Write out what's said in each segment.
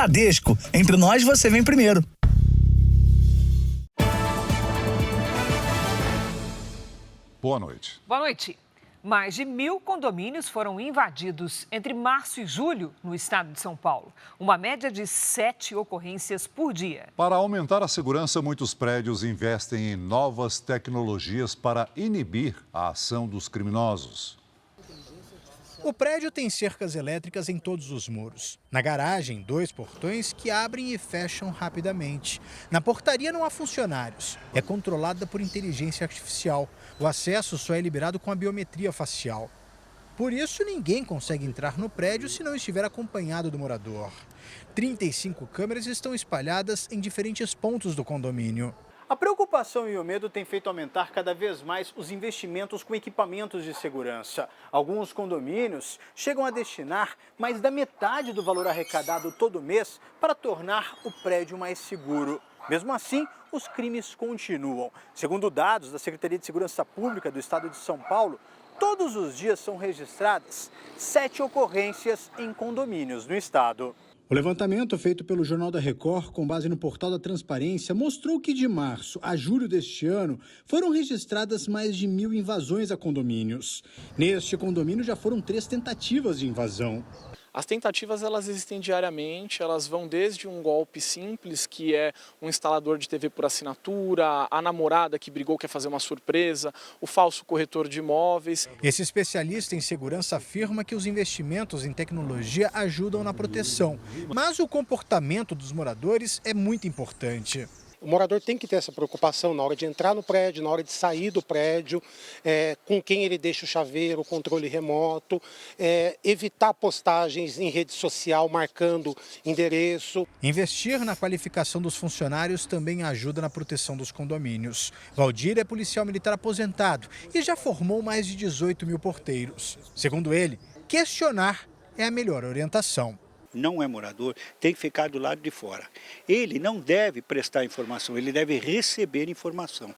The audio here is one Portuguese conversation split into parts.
Bradesco. Entre nós, você vem primeiro. Boa noite. Boa noite. Mais de 1.000 condomínios foram invadidos entre março e julho no estado de São Paulo. Uma média de 7 ocorrências por dia. Para aumentar a segurança, muitos prédios investem em novas tecnologias para inibir a ação dos criminosos. O prédio tem cercas elétricas em todos os muros. Na garagem, 2 portões que abrem e fecham rapidamente. Na portaria não há funcionários. É controlada por inteligência artificial. O acesso só é liberado com a biometria facial. Por isso, ninguém consegue entrar no prédio se não estiver acompanhado do morador. 35 câmeras estão espalhadas em diferentes pontos do condomínio. A preocupação e o medo têm feito aumentar cada vez mais os investimentos com equipamentos de segurança. Alguns condomínios chegam a destinar mais da metade do valor arrecadado todo mês para tornar o prédio mais seguro. Mesmo assim, os crimes continuam. Segundo dados da Secretaria de Segurança Pública do Estado de São Paulo, todos os dias são registradas 7 ocorrências em condomínios no estado. O levantamento feito pelo Jornal da Record, com base no portal da Transparência, mostrou que de março a julho deste ano foram registradas mais de 1.000 invasões a condomínios. Neste condomínio já foram 3 tentativas de invasão. As tentativas elas existem diariamente, elas vão desde um golpe simples, que é um instalador de TV por assinatura, a namorada que brigou quer fazer uma surpresa, o falso corretor de imóveis. Esse especialista em segurança afirma que os investimentos em tecnologia ajudam na proteção, mas o comportamento dos moradores é muito importante. O morador tem que ter essa preocupação na hora de entrar no prédio, na hora de sair do prédio, com quem ele deixa o chaveiro, o controle remoto, evitar postagens em rede social marcando endereço. Investir na qualificação dos funcionários também ajuda na proteção dos condomínios. Valdir é policial militar aposentado e já formou mais de 18 mil porteiros. Segundo ele, questionar é a melhor orientação. Não é morador, tem que ficar do lado de fora. Ele não deve prestar informação, ele deve receber informação.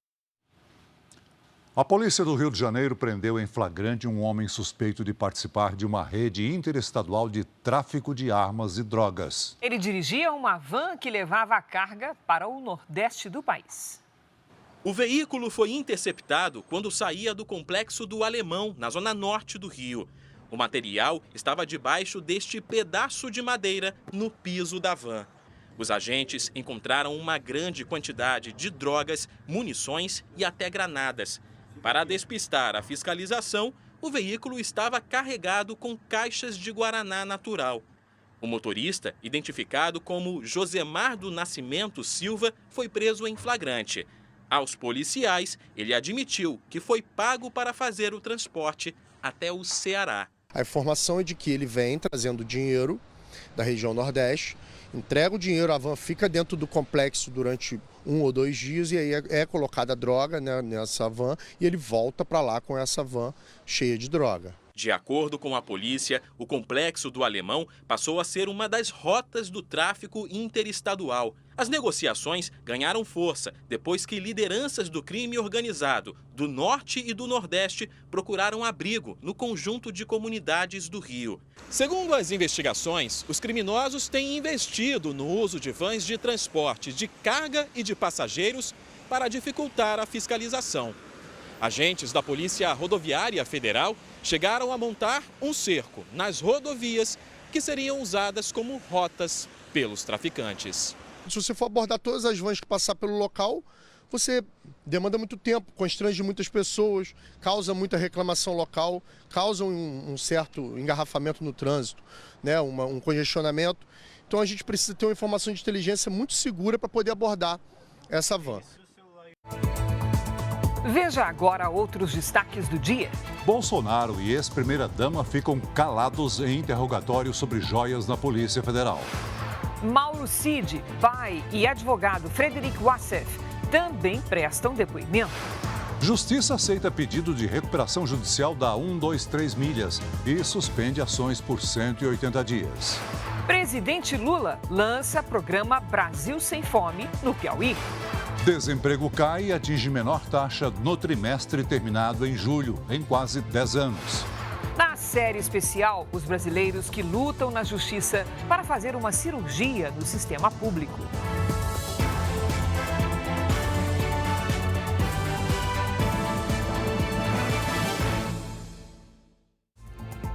A polícia do Rio de Janeiro prendeu em flagrante um homem suspeito de participar de uma rede interestadual de tráfico de armas e drogas. Ele dirigia uma van que levava a carga para o nordeste do país. O veículo foi interceptado quando saía do complexo do Alemão, na zona norte do Rio. O material estava debaixo deste pedaço de madeira no piso da van. Os agentes encontraram uma grande quantidade de drogas, munições e até granadas. Para despistar a fiscalização, o veículo estava carregado com caixas de guaraná natural. O motorista, identificado como Josemar do Nascimento Silva, foi preso em flagrante. Aos policiais, ele admitiu que foi pago para fazer o transporte até o Ceará. A informação é de que ele vem trazendo dinheiro da região Nordeste, entrega o dinheiro, a van fica dentro do complexo durante 1 ou 2 dias e aí é colocada droga, né, nessa van e ele volta para lá com essa van cheia de droga. De acordo com a polícia, o complexo do Alemão passou a ser uma das rotas do tráfico interestadual. As negociações ganharam força depois que lideranças do crime organizado do Norte e do Nordeste procuraram abrigo no conjunto de comunidades do Rio. Segundo as investigações, os criminosos têm investido no uso de vans de transporte de carga e de passageiros para dificultar a fiscalização. Agentes da Polícia Rodoviária Federal chegaram a montar um cerco nas rodovias que seriam usadas como rotas pelos traficantes. Se você for abordar todas as vans que passar pelo local, você demanda muito tempo, constrange muitas pessoas, causa muita reclamação local, causa um certo engarrafamento no trânsito, né? Um congestionamento. Então a gente precisa ter uma informação de inteligência muito segura para poder abordar essa van. Veja agora outros destaques do dia. Bolsonaro e ex-primeira-dama ficam calados em interrogatório sobre joias na Polícia Federal. Mauro Cid, pai e advogado Frederic Wassef também prestam depoimento. Justiça aceita pedido de recuperação judicial da 123 milhas e suspende ações por 180 dias. Presidente Lula lança programa Brasil Sem Fome no Piauí. Desemprego cai e atinge menor taxa no trimestre terminado em julho, em quase 10 anos. Na série especial, os brasileiros que lutam na justiça para fazer uma cirurgia no sistema público.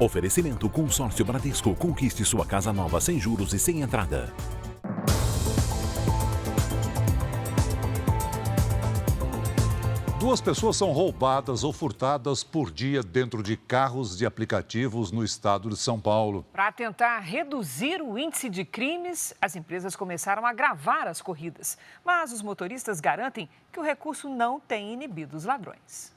Oferecimento Consórcio Bradesco. Conquiste sua casa nova sem juros e sem entrada. Duas pessoas são roubadas ou furtadas por dia dentro de carros de aplicativos no estado de São Paulo. Para tentar reduzir o índice de crimes, as empresas começaram a gravar as corridas. Mas os motoristas garantem que o recurso não tem inibido os ladrões.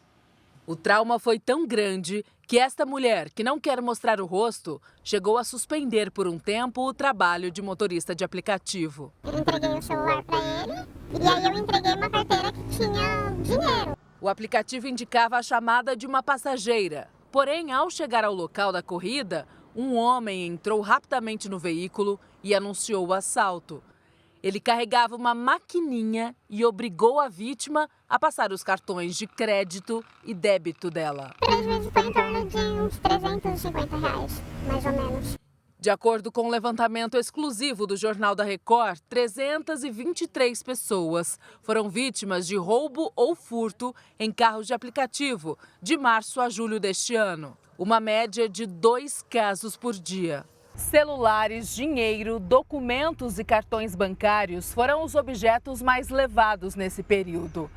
O trauma foi tão grande que esta mulher, que não quer mostrar o rosto, chegou a suspender por um tempo o trabalho de motorista de aplicativo. Eu entreguei o celular para ele e aí eu entreguei uma carteira que tinha dinheiro. O aplicativo indicava a chamada de uma passageira. Porém, ao chegar ao local da corrida, um homem entrou rapidamente no veículo e anunciou o assalto. Ele carregava uma maquininha e obrigou a vítima a passar os cartões de crédito e débito dela. 3 vezes foi em torno de uns R$350, mais ou menos. De acordo com o levantamento exclusivo do Jornal da Record, 323 pessoas foram vítimas de roubo ou furto em carros de aplicativo de março a julho deste ano. Uma média de 2 casos por dia. Celulares, dinheiro, documentos e cartões bancários foram os objetos mais levados nesse período.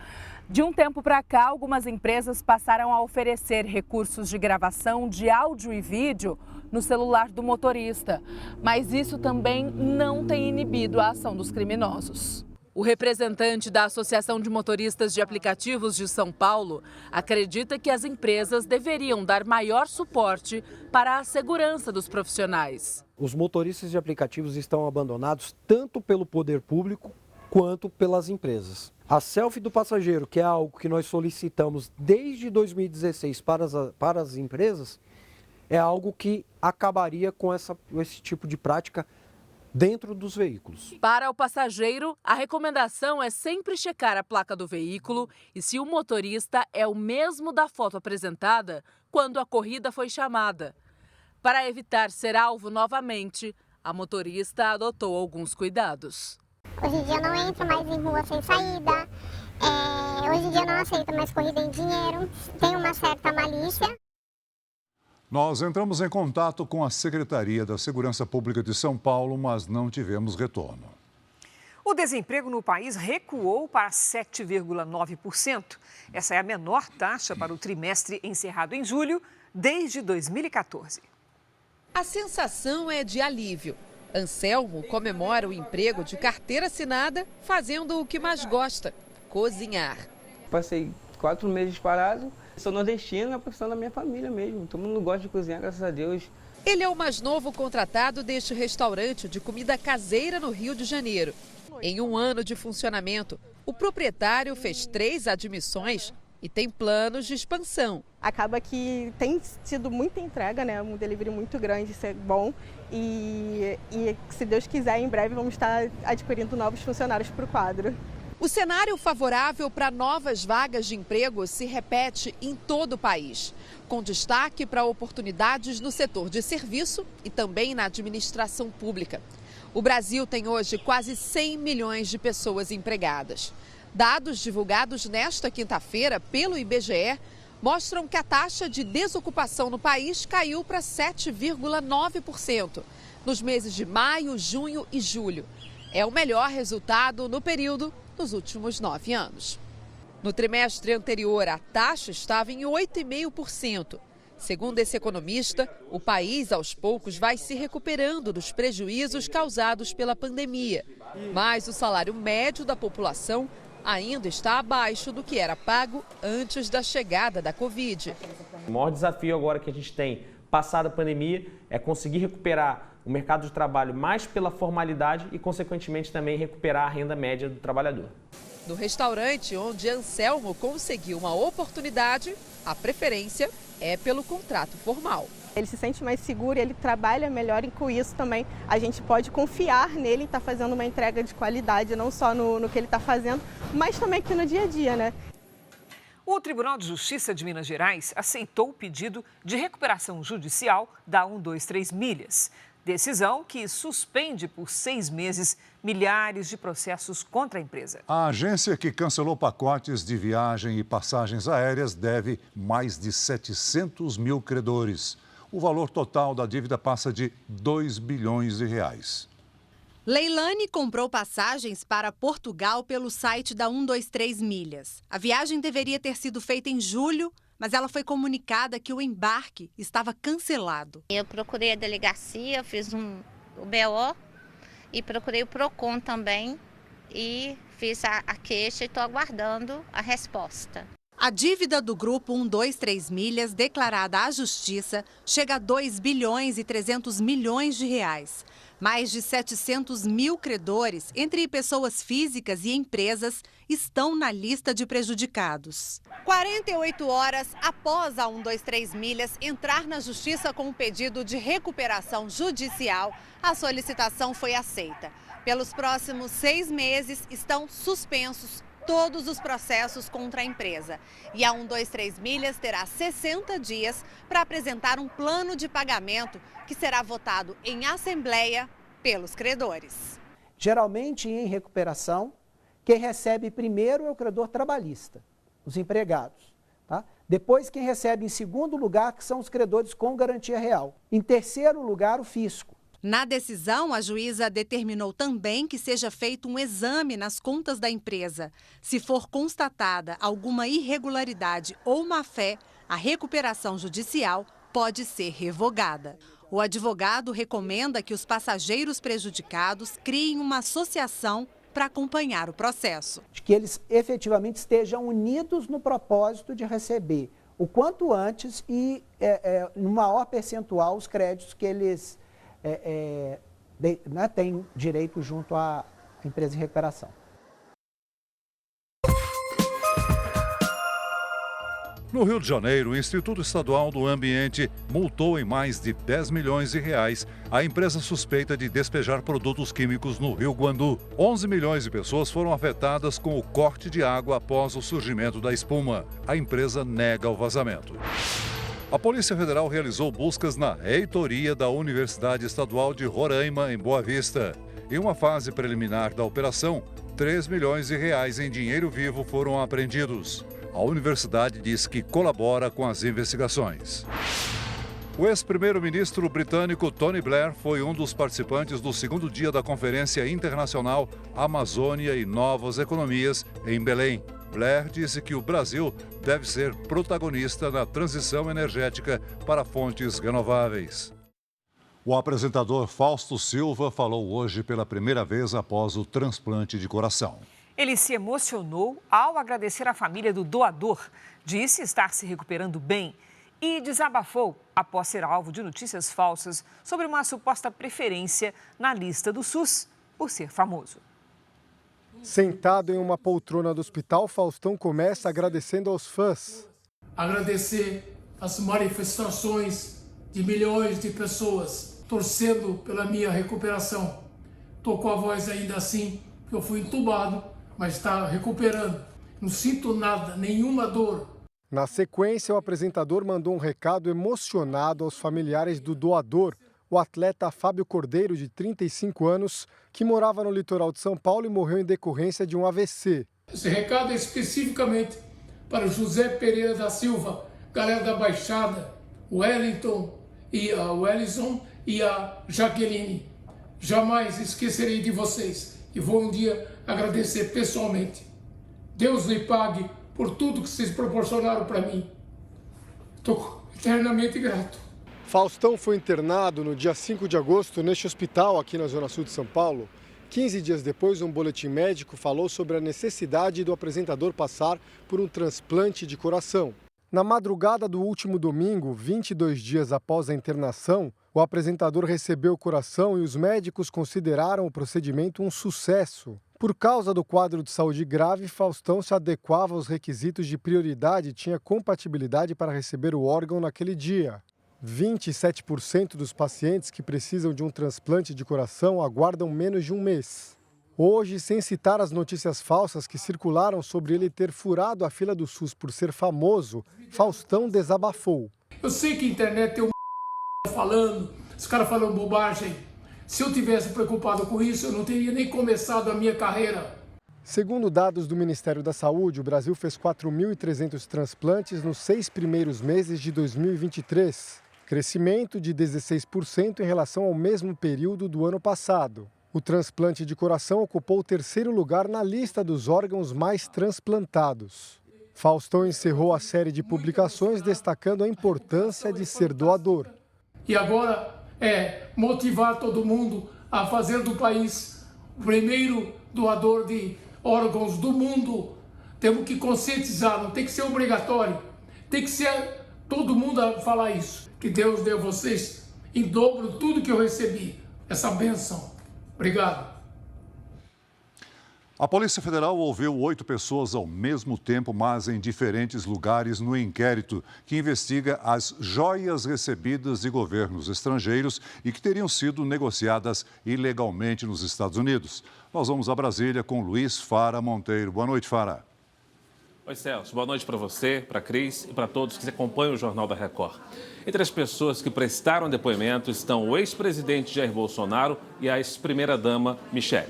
De um tempo para cá, algumas empresas passaram a oferecer recursos de gravação de áudio e vídeo no celular do motorista, mas isso também não tem inibido a ação dos criminosos. O representante da Associação de Motoristas de Aplicativos de São Paulo acredita que as empresas deveriam dar maior suporte para a segurança dos profissionais. Os motoristas de aplicativos estão abandonados tanto pelo poder público quanto pelas empresas. A selfie do passageiro, que é algo que nós solicitamos desde 2016 para as empresas, é algo que acabaria com esse tipo de prática dentro dos veículos. Para o passageiro, a recomendação é sempre checar a placa do veículo e se o motorista é o mesmo da foto apresentada quando a corrida foi chamada. Para evitar ser alvo novamente, a motorista adotou alguns cuidados. Hoje em dia eu não entro mais em rua sem saída, hoje em dia eu não aceito mais corrida em dinheiro, tem uma certa malícia. Nós entramos em contato com a Secretaria da Segurança Pública de São Paulo, mas não tivemos retorno. O desemprego no país recuou para 7,9%. Essa é a menor taxa para o trimestre encerrado em julho desde 2014. A sensação é de alívio. Anselmo comemora o emprego de carteira assinada fazendo o que mais gosta, cozinhar. Passei 4 meses parado. Sou nordestino, é a profissão da minha família mesmo. Todo mundo gosta de cozinhar, graças a Deus. Ele é o mais novo contratado deste restaurante de comida caseira no Rio de Janeiro. Em um ano de funcionamento, o proprietário fez 3 admissões e tem planos de expansão. Acaba que tem sido muita entrega, né? Um delivery muito grande, isso é bom. E se Deus quiser, em breve vamos estar adquirindo novos funcionários para o quadro. O cenário favorável para novas vagas de emprego se repete em todo o país, com destaque para oportunidades no setor de serviço e também na administração pública. O Brasil tem hoje quase 100 milhões de pessoas empregadas. Dados divulgados nesta quinta-feira pelo IBGE mostram que a taxa de desocupação no país caiu para 7,9% nos meses de maio, junho e julho. É o melhor resultado no período nos últimos 9 anos. No trimestre anterior, a taxa estava em 8,5%. Segundo esse economista, o país aos poucos vai se recuperando dos prejuízos causados pela pandemia. Mas o salário médio da população ainda está abaixo do que era pago antes da chegada da Covid. O maior desafio agora que a gente tem, passado a pandemia, é conseguir recuperar o mercado de trabalho mais pela formalidade e, consequentemente, também recuperar a renda média do trabalhador. No restaurante onde Anselmo conseguiu uma oportunidade, a preferência é pelo contrato formal. Ele se sente mais seguro e ele trabalha melhor e com isso também a gente pode confiar nele e estar fazendo uma entrega de qualidade, não só no que ele está fazendo, mas também aqui no dia a dia, né? O Tribunal de Justiça de Minas Gerais aceitou o pedido de recuperação judicial da 123 Milhas. Decisão que suspende por 6 meses milhares de processos contra a empresa. A agência que cancelou pacotes de viagem e passagens aéreas deve mais de 700 mil credores. O valor total da dívida passa de 2 bilhões de reais. Leilane comprou passagens para Portugal pelo site da 123 Milhas. A viagem deveria ter sido feita em julho, mas ela foi comunicada que o embarque estava cancelado. Eu procurei a delegacia, fiz o BO e procurei o PROCON também e fiz a queixa e estou aguardando a resposta. A dívida do grupo 123 Milhas, declarada à Justiça, chega a 2 bilhões e 300 milhões de reais. Mais de 700 mil credores, entre pessoas físicas e empresas, estão na lista de prejudicados. 48 horas após a 123 Milhas entrar na Justiça com um pedido de recuperação judicial, a solicitação foi aceita. Pelos próximos 6 meses estão suspensos todos os processos contra a empresa. E a 123 Milhas terá 60 dias para apresentar um plano de pagamento que será votado em assembleia pelos credores. Geralmente, em recuperação, quem recebe primeiro é o credor trabalhista, os empregados. Tá? Depois, quem recebe em segundo lugar, que são os credores com garantia real. Em terceiro lugar, o fisco. Na decisão, a juíza determinou também que seja feito um exame nas contas da empresa. Se for constatada alguma irregularidade ou má-fé, a recuperação judicial pode ser revogada. O advogado recomenda que os passageiros prejudicados criem uma associação para acompanhar o processo. Que eles efetivamente estejam unidos no propósito de receber o quanto antes e no maior percentual os créditos que eles têm direito junto à empresa de recuperação. No Rio de Janeiro, o Instituto Estadual do Ambiente multou em mais de 10 milhões de reais a empresa suspeita de despejar produtos químicos no Rio Guandu. 11 milhões de pessoas foram afetadas com o corte de água após o surgimento da espuma. A empresa nega o vazamento. A Polícia Federal realizou buscas na reitoria da Universidade Estadual de Roraima, em Boa Vista. Em uma fase preliminar da operação, 3 milhões de reais em dinheiro vivo foram apreendidos. A universidade diz que colabora com as investigações. O ex-primeiro-ministro britânico Tony Blair foi um dos participantes do segundo dia da Conferência Internacional Amazônia e Novas Economias, em Belém. Blair disse que o Brasil deve ser protagonista na transição energética para fontes renováveis. O apresentador Fausto Silva falou hoje pela primeira vez após o transplante de coração. Ele se emocionou ao agradecer a família do doador, disse estar se recuperando bem e desabafou após ser alvo de notícias falsas sobre uma suposta preferência na lista do SUS por ser famoso. Sentado em uma poltrona do hospital, Faustão começa agradecendo aos fãs. Agradecer as manifestações de milhões de pessoas torcendo pela minha recuperação. Estou com a voz ainda assim, porque eu fui entubado, mas está recuperando. Não sinto nada, nenhuma dor. Na sequência, o apresentador mandou um recado emocionado aos familiares do doador, o atleta Fábio Cordeiro, de 35 anos, que morava no litoral de São Paulo e morreu em decorrência de um AVC. Esse recado é especificamente para o José Pereira da Silva, galera da Baixada, o Wellington e a Wellison e a Jaqueline. Jamais esquecerei de vocês e vou um dia agradecer pessoalmente. Deus lhe pague por tudo que vocês proporcionaram para mim. Estou eternamente grato. Faustão foi internado no dia 5 de agosto neste hospital aqui na Zona Sul de São Paulo. 15 dias depois, um boletim médico falou sobre a necessidade do apresentador passar por um transplante de coração. Na madrugada do último domingo, 22 dias após a internação, o apresentador recebeu o coração e os médicos consideraram o procedimento um sucesso. Por causa do quadro de saúde grave, Faustão se adequava aos requisitos de prioridade e tinha compatibilidade para receber o órgão naquele dia. 27% dos pacientes que precisam de um transplante de coração aguardam menos de um mês. Hoje, sem citar as notícias falsas que circularam sobre ele ter furado a fila do SUS por ser famoso, Faustão desabafou. Eu sei que a internet tem falando, os caras falam bobagem. Se eu tivesse preocupado com isso, eu não teria nem começado a minha carreira. Segundo dados do Ministério da Saúde, o Brasil fez 4.300 transplantes nos 6 primeiros meses de 2023, crescimento de 16% em relação ao mesmo período do ano passado. O transplante de coração ocupou o 3º lugar na lista dos órgãos mais transplantados. Faustão encerrou a série de publicações destacando a importância de ser doador. E agora é motivar todo mundo a fazer do país o primeiro doador de órgãos do mundo. Temos que conscientizar, não tem que ser obrigatório. Tem que ser todo mundo a falar isso. Que Deus dê a vocês em dobro tudo que eu recebi, essa bênção. Obrigado. A Polícia Federal ouviu 8 pessoas ao mesmo tempo, mas em diferentes lugares no inquérito que investiga as joias recebidas de governos estrangeiros e que teriam sido negociadas ilegalmente nos Estados Unidos. Nós vamos a Brasília com Luiz Fara Monteiro. Boa noite, Fara. Oi, Celso. Boa noite para você, para a Cris e para todos que acompanham o Jornal da Record. Entre as pessoas que prestaram depoimento estão o ex-presidente Jair Bolsonaro e a ex-primeira-dama Michele.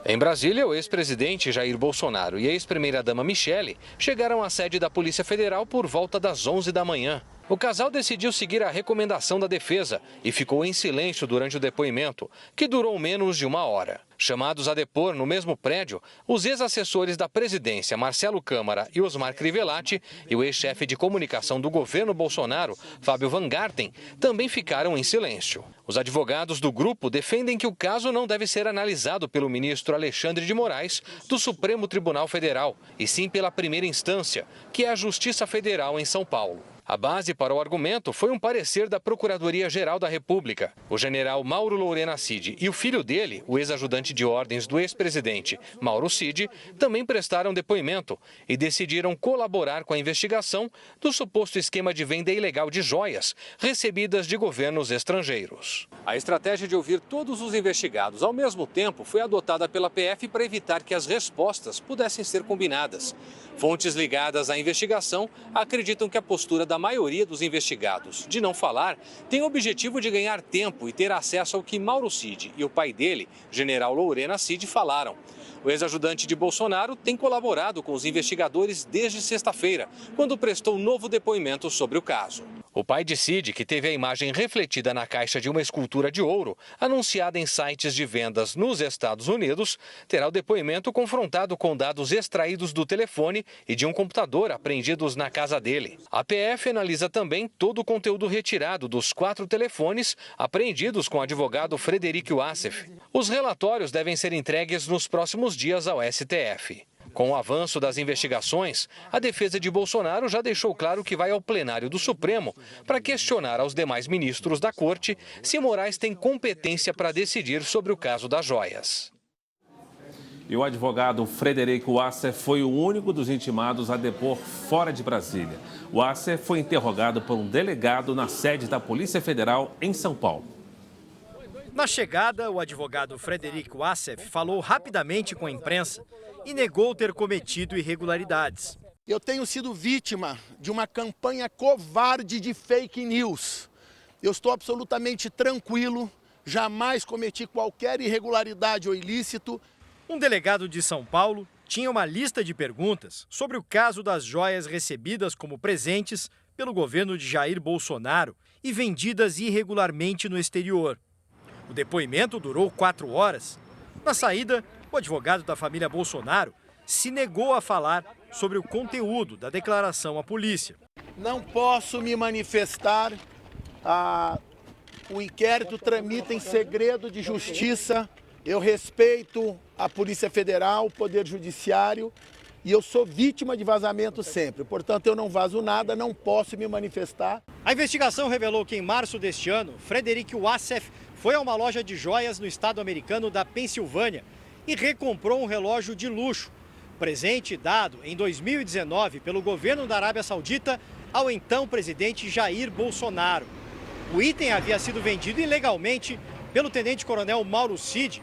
Em Brasília, o ex-presidente Jair Bolsonaro e a ex-primeira-dama Michele chegaram à sede da Polícia Federal por volta das 11 da manhã. O casal decidiu seguir a recomendação da defesa e ficou em silêncio durante o depoimento, que durou menos de 1 hora. Chamados a depor no mesmo prédio, os ex-assessores da presidência, Marcelo Câmara e Osmar Crivellati, e o ex-chefe de comunicação do governo Bolsonaro, Fábio Van Garten, também ficaram em silêncio. Os advogados do grupo defendem que o caso não deve ser analisado pelo ministro Alexandre de Moraes, do Supremo Tribunal Federal, e sim pela primeira instância, que é a Justiça Federal em São Paulo. A base para o argumento foi um parecer da Procuradoria-Geral da República. O general Mauro Lourena Cid e o filho dele, o ex-ajudante de ordens do ex-presidente Mauro Cid, também prestaram depoimento e decidiram colaborar com a investigação do suposto esquema de venda ilegal de joias recebidas de governos estrangeiros. A estratégia de ouvir todos os investigados ao mesmo tempo foi adotada pela PF para evitar que as respostas pudessem ser combinadas. Fontes ligadas à investigação acreditam que a postura da maioria dos investigados de não falar tem o objetivo de ganhar tempo e ter acesso ao que Mauro Cid e o pai dele, general Lourena Cid, falaram. O ex-ajudante de Bolsonaro tem colaborado com os investigadores desde sexta-feira, quando prestou novo depoimento sobre o caso. O pai de Cid, que teve a imagem refletida na caixa de uma escultura de ouro, anunciada em sites de vendas nos Estados Unidos, terá o depoimento confrontado com dados extraídos do telefone e de um computador apreendidos na casa dele. A PF analisa também todo o conteúdo retirado dos 4 telefones apreendidos com o advogado Frederico Wassef. Os relatórios devem ser entregues nos próximos dias ao STF. Com o avanço das investigações, a defesa de Bolsonaro já deixou claro que vai ao plenário do Supremo para questionar aos demais ministros da Corte se Moraes tem competência para decidir sobre o caso das joias. E o advogado Frederico Wassef foi o único dos intimados a depor fora de Brasília. Wassef foi interrogado por um delegado na sede da Polícia Federal em São Paulo. Na chegada, o advogado Frederico Wassef falou rapidamente com a imprensa e negou ter cometido irregularidades. Eu tenho sido vítima de uma campanha covarde de fake news. Eu estou absolutamente tranquilo, jamais cometi qualquer irregularidade ou ilícito. Um delegado de São Paulo tinha uma lista de perguntas sobre o caso das joias recebidas como presentes pelo governo de Jair Bolsonaro e vendidas irregularmente no exterior. O depoimento durou 4 horas. Na saída, o advogado da família Bolsonaro se negou a falar sobre o conteúdo da declaração à polícia. Não posso me manifestar. O inquérito tramita em segredo de justiça. Eu respeito a Polícia Federal, o Poder Judiciário, e eu sou vítima de vazamento sempre. Portanto, eu não vazo nada, não posso me manifestar. A investigação revelou que em março deste ano, Frederico Wassef foi a uma loja de joias no estado americano da Pensilvânia e recomprou um relógio de luxo, presente dado em 2019 pelo governo da Arábia Saudita ao então presidente Jair Bolsonaro. O item havia sido vendido ilegalmente pelo tenente-coronel Mauro Cid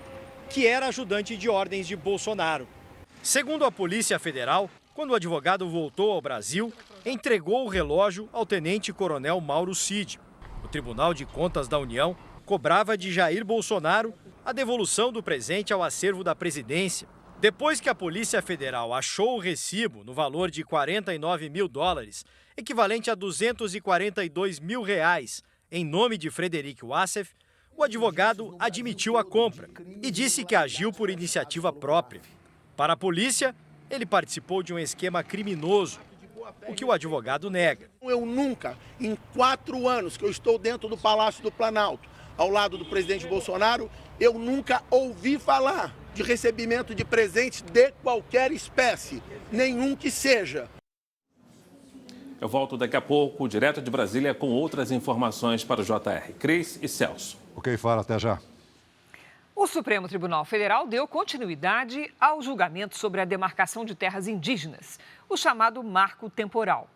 que era ajudante de ordens de Bolsonaro. Segundo a Polícia Federal, quando o advogado voltou ao Brasil, entregou o relógio ao tenente-coronel Mauro Cid. O Tribunal de Contas da União cobrava de Jair Bolsonaro a devolução do presente ao acervo da presidência. Depois que a Polícia Federal achou o recibo no valor de $49 mil, equivalente a R$242 mil, em nome de Frederic Wassef, o advogado admitiu a compra e disse que agiu por iniciativa própria. Para a polícia, ele participou de um esquema criminoso, o que o advogado nega. Eu nunca, em 4 anos que eu estou dentro do Palácio do Planalto, ao lado do presidente Bolsonaro, eu nunca ouvi falar de recebimento de presentes de qualquer espécie, nenhum que seja. Eu volto daqui a pouco, direto de Brasília, com outras informações para o JR. Cris e Celso. Ok, Fara, até já. O Supremo Tribunal Federal deu continuidade ao julgamento sobre a demarcação de terras indígenas, o chamado marco temporal.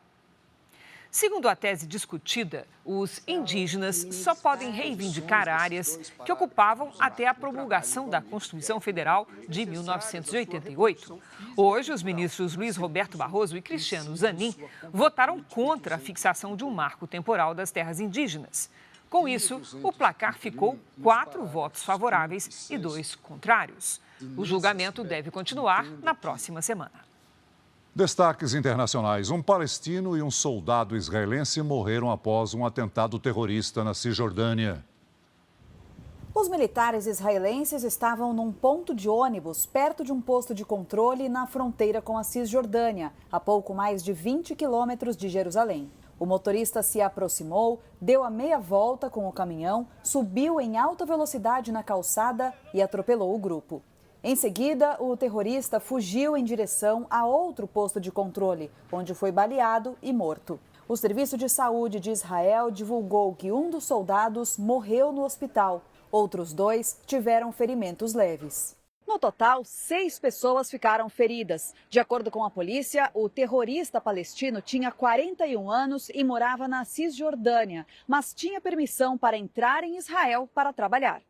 Segundo a tese discutida, os indígenas só podem reivindicar áreas que ocupavam até a promulgação da Constituição Federal de 1988. Hoje, os ministros Luiz Roberto Barroso e Cristiano Zanin votaram contra a fixação de um marco temporal das terras indígenas. Com isso, o placar ficou 4 votos favoráveis e 2 contrários. O julgamento deve continuar na próxima semana. Destaques internacionais. Um palestino e um soldado israelense morreram após um atentado terrorista na Cisjordânia. Os militares israelenses estavam num ponto de ônibus perto de um posto de controle na fronteira com a Cisjordânia, a pouco mais de 20 quilômetros de Jerusalém. O motorista se aproximou, deu a meia volta com o caminhão, subiu em alta velocidade na calçada e atropelou o grupo. Em seguida, o terrorista fugiu em direção a outro posto de controle, onde foi baleado e morto. O Serviço de Saúde de Israel divulgou que um dos soldados morreu no hospital. Outros 2 tiveram ferimentos leves. No total, 6 pessoas ficaram feridas. De acordo com a polícia, o terrorista palestino tinha 41 anos e morava na Cisjordânia, mas tinha permissão para entrar em Israel para trabalhar.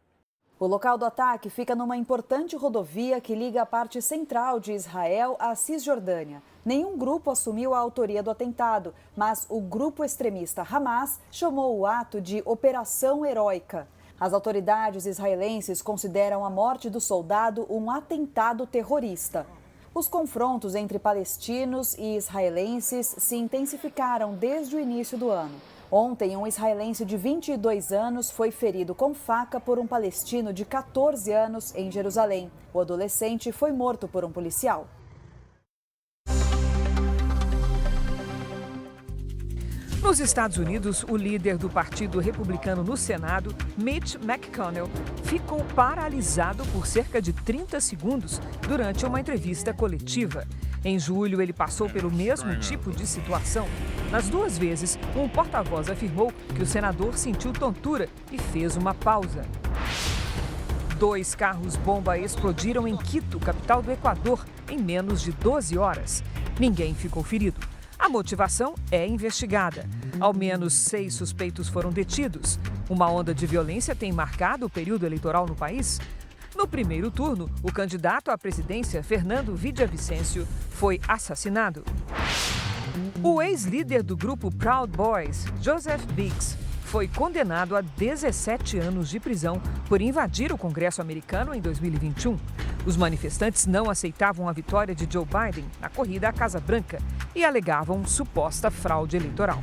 O local do ataque fica numa importante rodovia que liga a parte central de Israel à Cisjordânia. Nenhum grupo assumiu a autoria do atentado, mas o grupo extremista Hamas chamou o ato de Operação Heróica. As autoridades israelenses consideram a morte do soldado um atentado terrorista. Os confrontos entre palestinos e israelenses se intensificaram desde o início do ano. Ontem, um israelense de 22 anos foi ferido com faca por um palestino de 14 anos em Jerusalém. O adolescente foi morto por um policial. Nos Estados Unidos, o líder do Partido Republicano no Senado, Mitch McConnell, ficou paralisado por cerca de 30 segundos durante uma entrevista coletiva. Em julho, ele passou pelo mesmo tipo de situação. Nas 2 vezes, um porta-voz afirmou que o senador sentiu tontura e fez uma pausa. 2 carros-bomba explodiram em Quito, capital do Equador, em menos de 12 horas. Ninguém ficou ferido. A motivação é investigada. Ao menos 6 suspeitos foram detidos. Uma onda de violência tem marcado o período eleitoral no país. No primeiro turno, o candidato à presidência, Fernando Villavicencio, foi assassinado. O ex-líder do grupo Proud Boys, Joseph Biggs, foi condenado a 17 anos de prisão por invadir o Congresso americano em 2021. Os manifestantes não aceitavam a vitória de Joe Biden na corrida à Casa Branca e alegavam suposta fraude eleitoral.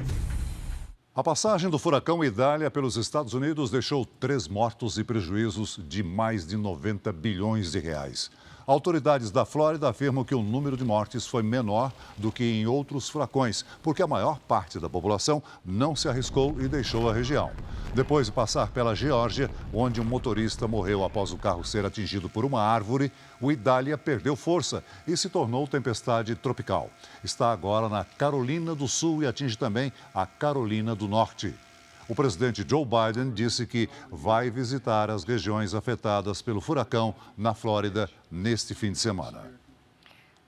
A passagem do furacão Idália pelos Estados Unidos deixou 3 mortos e prejuízos de mais de 90 bilhões de reais. Autoridades da Flórida afirmam que o número de mortes foi menor do que em outros furacões, porque a maior parte da população não se arriscou e deixou a região. Depois de passar pela Geórgia, onde um motorista morreu após o carro ser atingido por uma árvore, o Idália perdeu força e se tornou tempestade tropical. Está agora na Carolina do Sul e atinge também a Carolina do Norte. O presidente Joe Biden disse que vai visitar as regiões afetadas pelo furacão na Flórida neste fim de semana.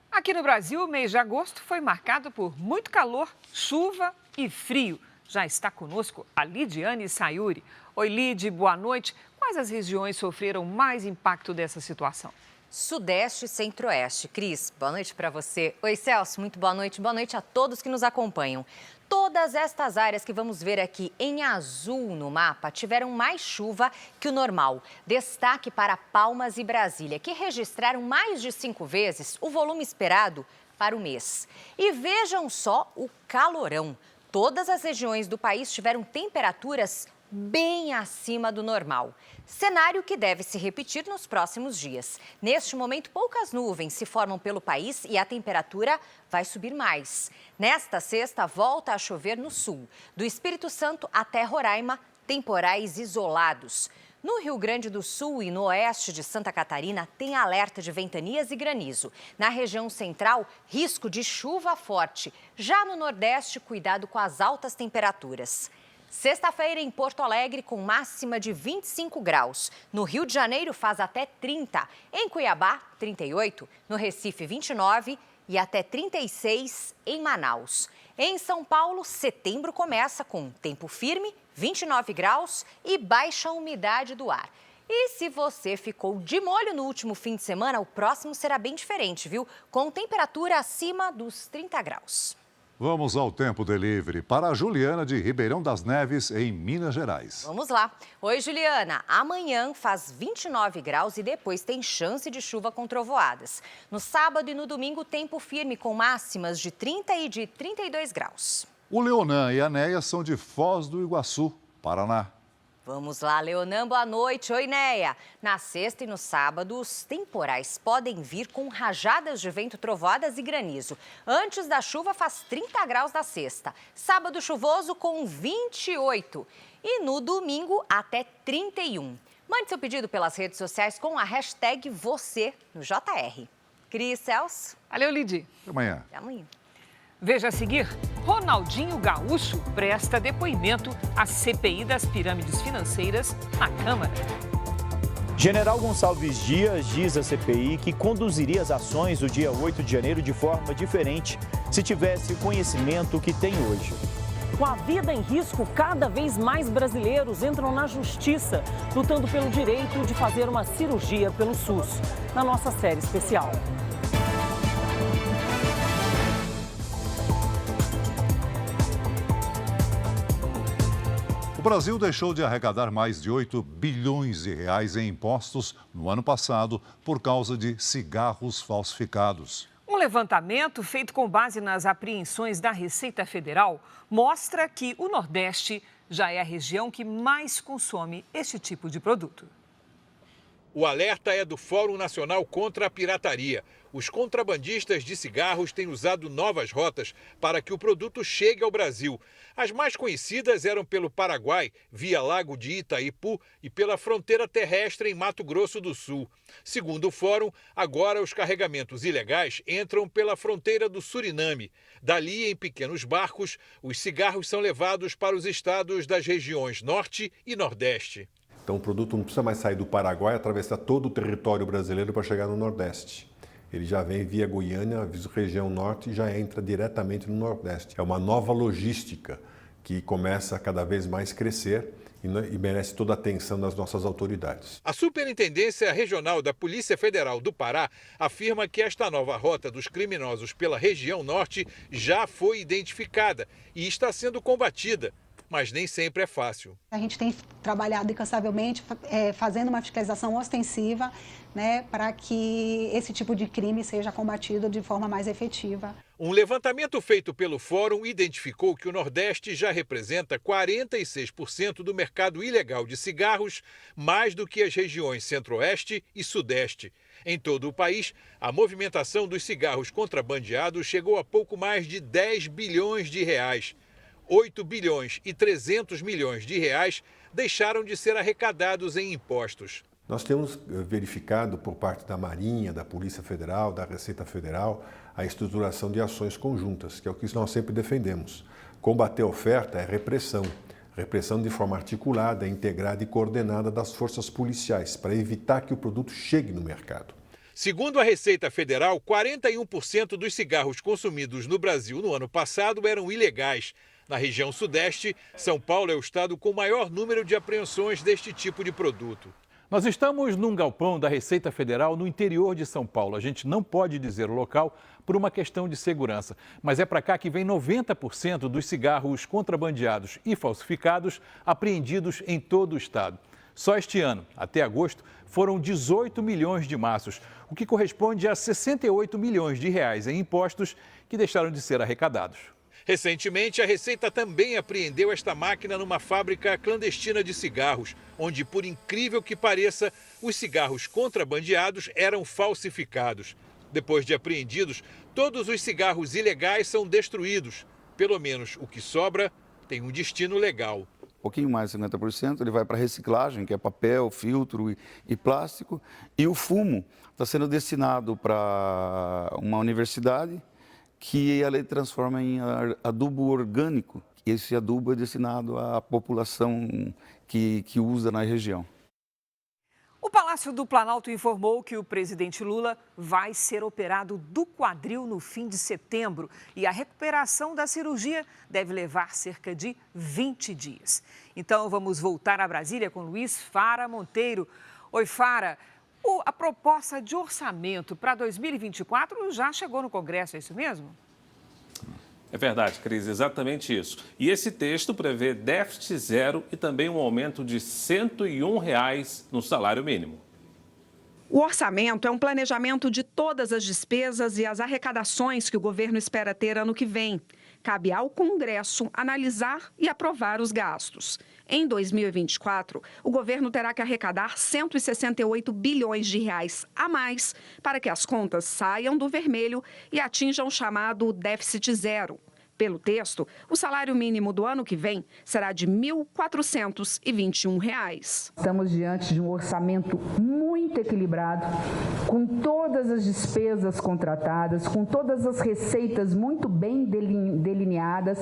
Aqui no Brasil, o mês de agosto foi marcado por muito calor, chuva e frio. Já está conosco a Lidiane Sayuri. Oi, Lid, boa noite. Quais as regiões sofreram mais impacto dessa situação? Sudeste e Centro-Oeste. Cris, boa noite para você. Oi, Celso, muito boa noite. Boa noite a todos que nos acompanham. Todas estas áreas que vamos ver aqui em azul no mapa tiveram mais chuva que o normal. Destaque para Palmas e Brasília, que registraram mais de 5 vezes o volume esperado para o mês. E vejam só o calorão. Todas as regiões do país tiveram temperaturas bem acima do normal. Cenário que deve se repetir nos próximos dias. Neste momento, poucas nuvens se formam pelo país e a temperatura vai subir mais. Nesta sexta, volta a chover no sul. Do Espírito Santo até Roraima, temporais isolados. No Rio Grande do Sul e no oeste de Santa Catarina, tem alerta de ventanias e granizo. Na região central, risco de chuva forte. Já no Nordeste, cuidado com as altas temperaturas. Sexta-feira em Porto Alegre com máxima de 25 graus. No Rio de Janeiro faz até 30. Em Cuiabá, 38. No Recife, 29 e até 36 em Manaus. Em São Paulo, setembro começa com tempo firme, 29 graus e baixa umidade do ar. E se você ficou de molho no último fim de semana, o próximo será bem diferente, viu? Com temperatura acima dos 30 graus. Vamos ao Tempo Delivery para a Juliana de Ribeirão das Neves, em Minas Gerais. Vamos lá. Oi, Juliana. Amanhã faz 29 graus e depois tem chance de chuva com trovoadas. No sábado e no domingo, tempo firme com máximas de 30 e de 32 graus. O Leonan e a Néia são de Foz do Iguaçu, Paraná. Vamos lá, Leonan, boa noite. Oi, Néia. Na sexta e no sábado, os temporais podem vir com rajadas de vento, trovoadas e granizo. Antes da chuva, faz 30 graus na sexta. Sábado chuvoso com 28. E no domingo, até 31. Mande seu pedido pelas redes sociais com a hashtag você no JR. Cris, Celso. Valeu, Lidy. Até amanhã. Até amanhã. Veja a seguir, Ronaldinho Gaúcho presta depoimento à CPI das pirâmides financeiras na Câmara. General Gonçalves Dias diz à CPI que conduziria as ações do dia 8 de janeiro de forma diferente se tivesse o conhecimento que tem hoje. Com a vida em risco, cada vez mais brasileiros entram na justiça, lutando pelo direito de fazer uma cirurgia pelo SUS, na nossa série especial. O Brasil deixou de arrecadar mais de 8 bilhões de reais em impostos no ano passado por causa de cigarros falsificados. Um levantamento feito com base nas apreensões da Receita Federal mostra que o Nordeste já é a região que mais consome este tipo de produto. O alerta é do Fórum Nacional contra a Pirataria. Os contrabandistas de cigarros têm usado novas rotas para que o produto chegue ao Brasil. As mais conhecidas eram pelo Paraguai, via Lago de Itaipu, e pela fronteira terrestre em Mato Grosso do Sul. Segundo o Fórum, agora os carregamentos ilegais entram pela fronteira do Suriname. Dali, em pequenos barcos, os cigarros são levados para os estados das regiões Norte e Nordeste. Então o produto não precisa mais sair do Paraguai e atravessar todo o território brasileiro para chegar no Nordeste. Ele já vem via Goiânia, via região Norte e já entra diretamente no Nordeste. É uma nova logística que começa a cada vez mais crescer e merece toda a atenção das nossas autoridades. A Superintendência Regional da Polícia Federal do Pará afirma que esta nova rota dos criminosos pela região Norte já foi identificada e está sendo combatida. Mas nem sempre é fácil. A gente tem trabalhado incansavelmente, fazendo uma fiscalização ostensiva, né, para que esse tipo de crime seja combatido de forma mais efetiva. Um levantamento feito pelo Fórum identificou que o Nordeste já representa 46% do mercado ilegal de cigarros, mais do que as regiões Centro-Oeste e Sudeste. Em todo o país, a movimentação dos cigarros contrabandeados chegou a pouco mais de 10 bilhões de reais. 8 bilhões e 300 milhões de reais deixaram de ser arrecadados em impostos. Nós temos verificado por parte da Marinha, da Polícia Federal, da Receita Federal, a estruturação de ações conjuntas, que é o que nós sempre defendemos. Combater a oferta é repressão. Repressão de forma articulada, integrada e coordenada das forças policiais, para evitar que o produto chegue no mercado. Segundo a Receita Federal, 41% dos cigarros consumidos no Brasil no ano passado eram ilegais. Na região sudeste, São Paulo é o estado com o maior número de apreensões deste tipo de produto. Nós estamos num galpão da Receita Federal no interior de São Paulo. A gente não pode dizer o local por uma questão de segurança, mas é para cá que vem 90% dos cigarros contrabandeados e falsificados apreendidos em todo o estado. Só este ano, até agosto, foram 18 milhões de maços, o que corresponde a 68 milhões de reais em impostos que deixaram de ser arrecadados. Recentemente, a Receita também apreendeu esta máquina numa fábrica clandestina de cigarros, onde, por incrível que pareça, os cigarros contrabandeados eram falsificados. Depois de apreendidos, todos os cigarros ilegais são destruídos. Pelo menos o que sobra tem um destino legal. Um pouquinho mais de 50%, ele vai para reciclagem, que é papel, filtro e plástico. E o fumo está sendo destinado para uma universidade, que ela transforma em adubo orgânico. Esse adubo é destinado à população que usa na região. O Palácio do Planalto informou que o presidente Lula vai ser operado do quadril no fim de setembro e a recuperação da cirurgia deve levar cerca de 20 dias. Então vamos voltar a Brasília com Luiz Fara Monteiro. Oi, Fara. A proposta de orçamento para 2024 já chegou no Congresso, é isso mesmo? É verdade, Cris, exatamente isso. E esse texto prevê déficit zero e também um aumento de R$ 101 no salário mínimo. O orçamento é um planejamento de todas as despesas e as arrecadações que o governo espera ter ano que vem. Cabe ao Congresso analisar e aprovar os gastos. Em 2024, o governo terá que arrecadar 168 bilhões de reais a mais para que as contas saiam do vermelho e atinjam o chamado déficit zero. Pelo texto, o salário mínimo do ano que vem será de R$ 1.421. Estamos diante de um orçamento muito equilibrado, com todas as despesas contratadas, com todas as receitas muito bem delineadas,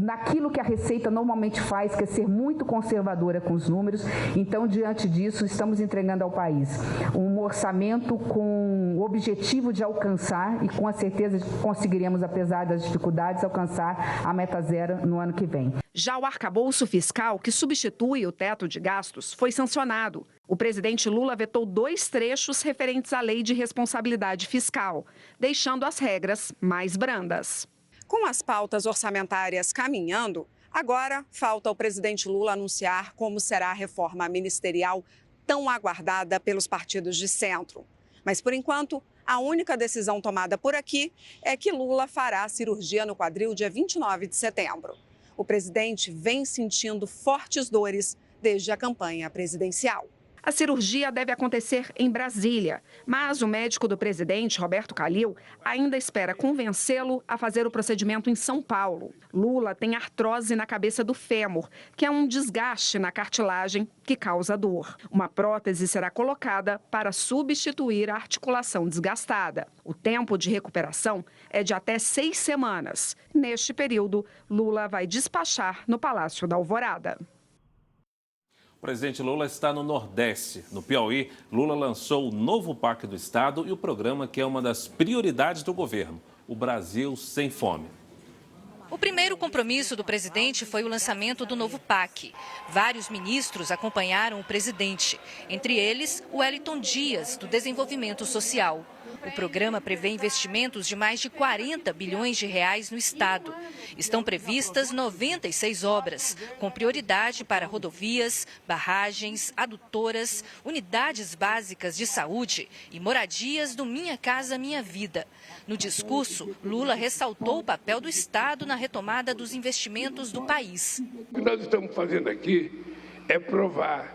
naquilo que a Receita normalmente faz, que é ser muito conservadora com os números. Então, diante disso, estamos entregando ao país um orçamento com o objetivo de alcançar, e com a certeza de que conseguiremos, apesar das dificuldades, alcançar a meta zero no ano que vem. Já o arcabouço fiscal, que substitui o teto de gastos, foi sancionado. O presidente Lula vetou 2 trechos referentes à lei de responsabilidade fiscal, deixando as regras mais brandas. Com as pautas orçamentárias caminhando, agora falta ao presidente Lula anunciar como será a reforma ministerial tão aguardada pelos partidos de centro. Mas, por enquanto, a única decisão tomada por aqui é que Lula fará a cirurgia no quadril dia 29 de setembro. O presidente vem sentindo fortes dores desde a campanha presidencial. A cirurgia deve acontecer em Brasília, mas o médico do presidente, Roberto Calil, ainda espera convencê-lo a fazer o procedimento em São Paulo. Lula tem artrose na cabeça do fêmur, que é um desgaste na cartilagem que causa dor. Uma prótese será colocada para substituir a articulação desgastada. O tempo de recuperação é de até 6 semanas. Neste período, Lula vai despachar no Palácio da Alvorada. O presidente Lula está no Nordeste. No Piauí, Lula lançou o novo PAC do Estado e o programa que é uma das prioridades do governo, o Brasil Sem Fome. O primeiro compromisso do presidente foi o lançamento do novo PAC. Vários ministros acompanharam o presidente, entre eles o Wellington Dias, do Desenvolvimento Social. O programa prevê investimentos de mais de 40 bilhões de reais no Estado. Estão previstas 96 obras, com prioridade para rodovias, barragens, adutoras, unidades básicas de saúde e moradias do Minha Casa Minha Vida. No discurso, Lula ressaltou o papel do Estado na retomada dos investimentos do país. O que nós estamos fazendo aqui é provar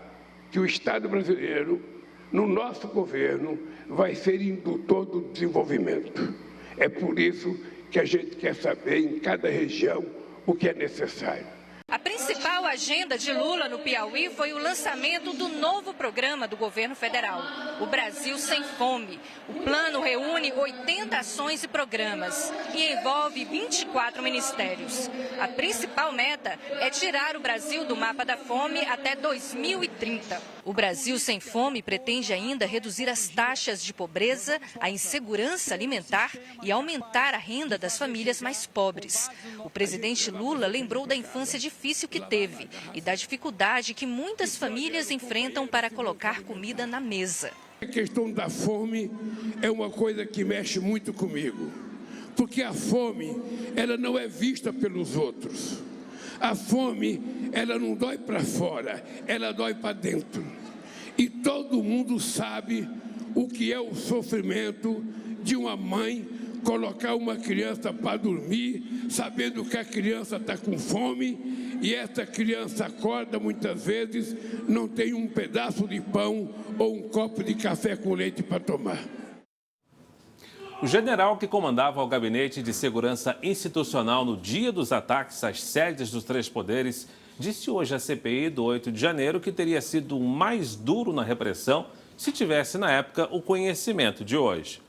que o Estado brasileiro, no nosso governo, vai ser indutor do desenvolvimento. É por isso que a gente quer saber em cada região o que é necessário. A princesa principal agenda de Lula no Piauí foi o lançamento do novo programa do governo federal, o Brasil Sem Fome. O plano reúne 80 ações e programas e envolve 24 ministérios. A principal meta é tirar o Brasil do mapa da fome até 2030. O Brasil Sem Fome pretende ainda reduzir as taxas de pobreza, a insegurança alimentar e aumentar a renda das famílias mais pobres. O presidente Lula lembrou da infância difícil que teve e da dificuldade que muitas famílias enfrentam para colocar comida na mesa. A questão da fome é uma coisa que mexe muito comigo, porque a fome, ela não é vista pelos outros. A fome, ela não dói para fora, ela dói para dentro. E todo mundo sabe o que é o sofrimento de uma mãe colocar uma criança para dormir, sabendo que a criança está com fome, e essa criança acorda muitas vezes, não tem um pedaço de pão ou um copo de café com leite para tomar. O general que comandava o Gabinete de Segurança Institucional no dia dos ataques às sedes dos três poderes disse hoje à CPI do 8 de janeiro que teria sido o mais duro na repressão se tivesse, na época, o conhecimento de hoje.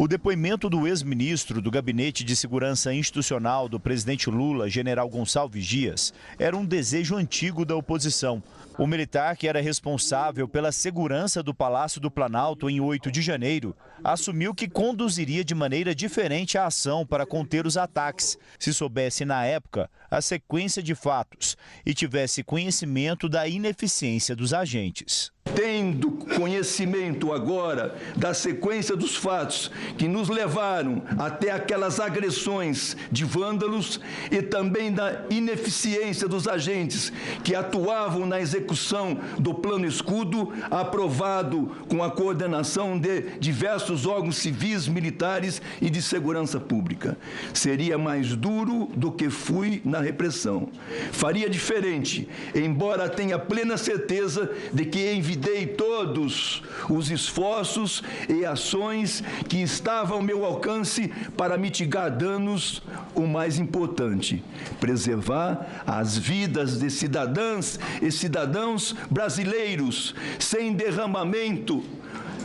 O depoimento do ex-ministro do Gabinete de Segurança Institucional do presidente Lula, general Gonçalves Dias, era um desejo antigo da oposição. O militar, que era responsável pela segurança do Palácio do Planalto em 8 de janeiro, assumiu que conduziria de maneira diferente a ação para conter os ataques, se soubesse na época a sequência de fatos e tivesse conhecimento da ineficiência dos agentes. Tendo conhecimento agora da sequência dos fatos que nos levaram até aquelas agressões de vândalos e também da ineficiência dos agentes que atuavam na execução do Plano Escudo, aprovado com a coordenação de diversos órgãos civis, militares e de segurança pública. Seria mais duro do que fui na repressão. Faria diferente, embora tenha plena certeza de que envidei todos os esforços e ações que estavam ao meu alcance para mitigar danos, o mais importante, preservar as vidas de cidadãs e cidadãos brasileiros sem derramamento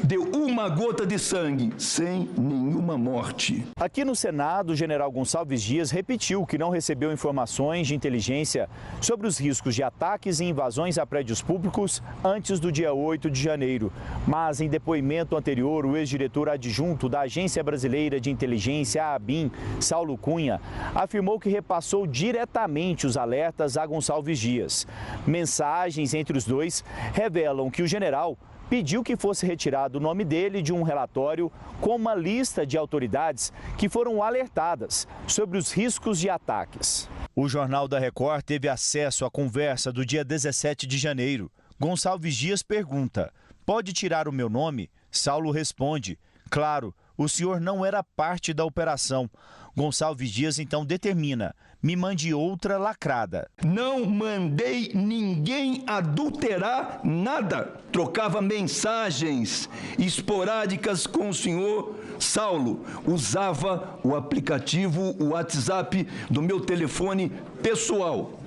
de uma gota de sangue, sem nenhuma morte. Aqui no Senado, o general Gonçalves Dias repetiu que não recebeu informações de inteligência sobre os riscos de ataques e invasões a prédios públicos antes do dia 8 de janeiro. Mas, em depoimento anterior, o ex-diretor adjunto da Agência Brasileira de Inteligência, a ABIN, Saulo Cunha, afirmou que repassou diretamente os alertas a Gonçalves Dias. Mensagens entre os dois revelam que o general pediu que fosse retirado o nome dele de um relatório com uma lista de autoridades que foram alertadas sobre os riscos de ataques. O Jornal da Record teve acesso à conversa do dia 17 de janeiro. Gonçalves Dias pergunta: "Pode tirar o meu nome?" Saulo responde: "Claro, o senhor não era parte da operação." Gonçalves Dias então determina: "Me mande outra lacrada." Não mandei ninguém adulterar nada. Trocava mensagens esporádicas com o senhor Saulo. Usava o aplicativo WhatsApp do meu telefone pessoal.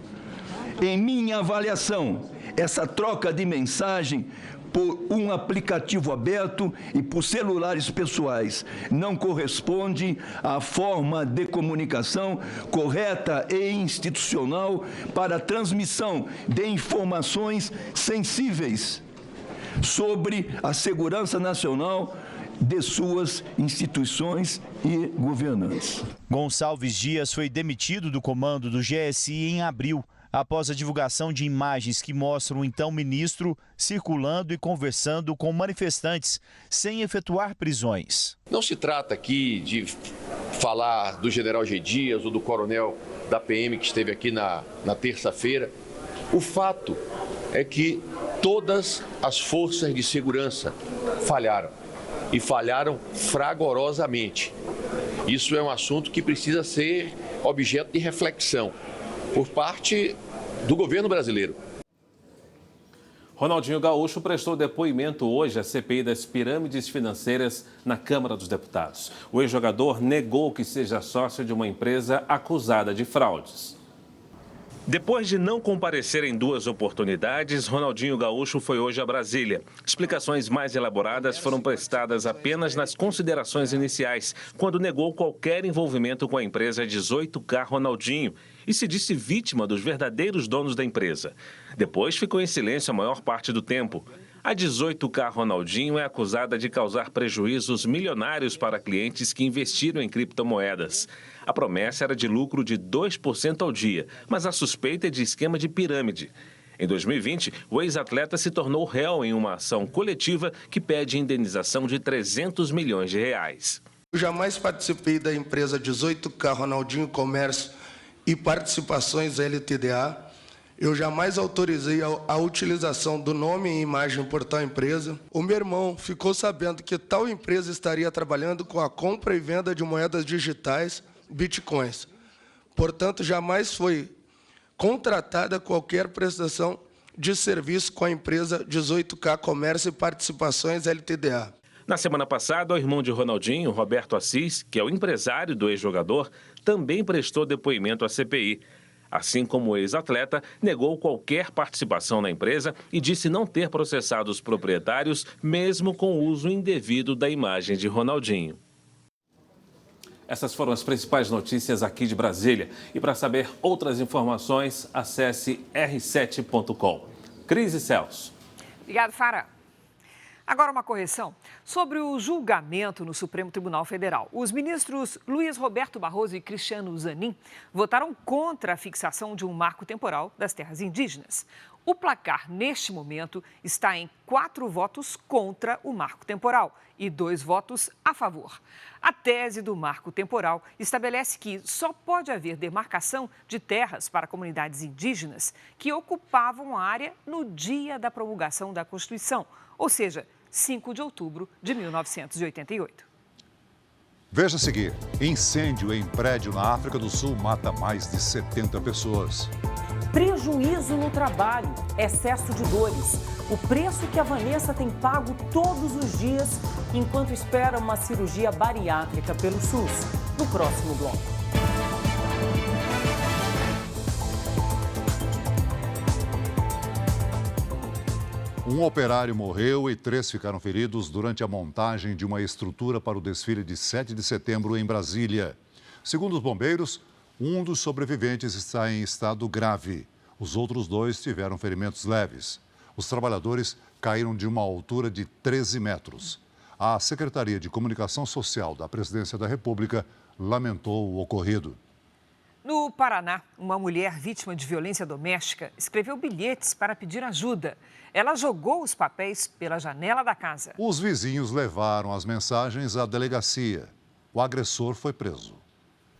Em minha avaliação, essa troca de mensagem por um aplicativo aberto e por celulares pessoais não corresponde à forma de comunicação correta e institucional para a transmissão de informações sensíveis sobre a segurança nacional de suas instituições e governantes. Gonçalves Dias foi demitido do comando do GSI em abril, após a divulgação de imagens que mostram o então ministro circulando e conversando com manifestantes sem efetuar prisões. Não se trata aqui de falar do general G. Dias ou do coronel da PM que esteve aqui na terça-feira. O fato é que todas as forças de segurança falharam e falharam fragorosamente. Isso é um assunto que precisa ser objeto de reflexão por parte do governo brasileiro. Ronaldinho Gaúcho prestou depoimento hoje à CPI das pirâmides financeiras na Câmara dos Deputados. O ex-jogador negou que seja sócio de uma empresa acusada de fraudes. Depois de não comparecer em 2 oportunidades, Ronaldinho Gaúcho foi hoje a Brasília. Explicações mais elaboradas foram prestadas apenas nas considerações iniciais, quando negou qualquer envolvimento com a empresa 18K Ronaldinho e se disse vítima dos verdadeiros donos da empresa. Depois ficou em silêncio a maior parte do tempo. A 18K Ronaldinho é acusada de causar prejuízos milionários para clientes que investiram em criptomoedas. A promessa era de lucro de 2% ao dia, mas a suspeita é de esquema de pirâmide. Em 2020, o ex-atleta se tornou réu em uma ação coletiva que pede indenização de 300 milhões de reais. Eu jamais participei da empresa 18K Ronaldinho Comércio e Participações LTDA. Eu jamais autorizei a utilização do nome e imagem por tal empresa. O meu irmão ficou sabendo que tal empresa estaria trabalhando com a compra e venda de moedas digitais, bitcoins. Portanto, jamais foi contratada qualquer prestação de serviço com a empresa 18K Comércio e Participações LTDA. Na semana passada, o irmão de Ronaldinho, Roberto Assis, que é o empresário do ex-jogador, também prestou depoimento à CPI. Assim como o ex-atleta, negou qualquer participação na empresa e disse não ter processado os proprietários, mesmo com o uso indevido da imagem de Ronaldinho. Essas foram as principais notícias aqui de Brasília. E para saber outras informações, acesse r7.com. Cris e Celso. Obrigado, Fara. Agora uma correção sobre o julgamento no Supremo Tribunal Federal. Os ministros Luiz Roberto Barroso e Cristiano Zanin votaram contra a fixação de um marco temporal das terras indígenas. O placar, neste momento, está em 4 votos contra o marco temporal e 2 votos a favor. A tese do marco temporal estabelece que só pode haver demarcação de terras para comunidades indígenas que ocupavam a área no dia da promulgação da Constituição, ou seja, 5 de outubro de 1988. Veja a seguir: incêndio em prédio na África do Sul mata mais de 70 pessoas. Prejuízo no trabalho, excesso de dores. O preço que a Vanessa tem pago todos os dias enquanto espera uma cirurgia bariátrica pelo SUS. No próximo bloco. Um operário morreu e 3 ficaram feridos durante a montagem de uma estrutura para o desfile de 7 de setembro em Brasília. Segundo os bombeiros, um dos sobreviventes está em estado grave. Os outros 2 tiveram ferimentos leves. Os trabalhadores caíram de uma altura de 13 metros. A Secretaria de Comunicação Social da Presidência da República lamentou o ocorrido. No Paraná, uma mulher vítima de violência doméstica escreveu bilhetes para pedir ajuda. Ela jogou os papéis pela janela da casa. Os vizinhos levaram as mensagens à delegacia. O agressor foi preso.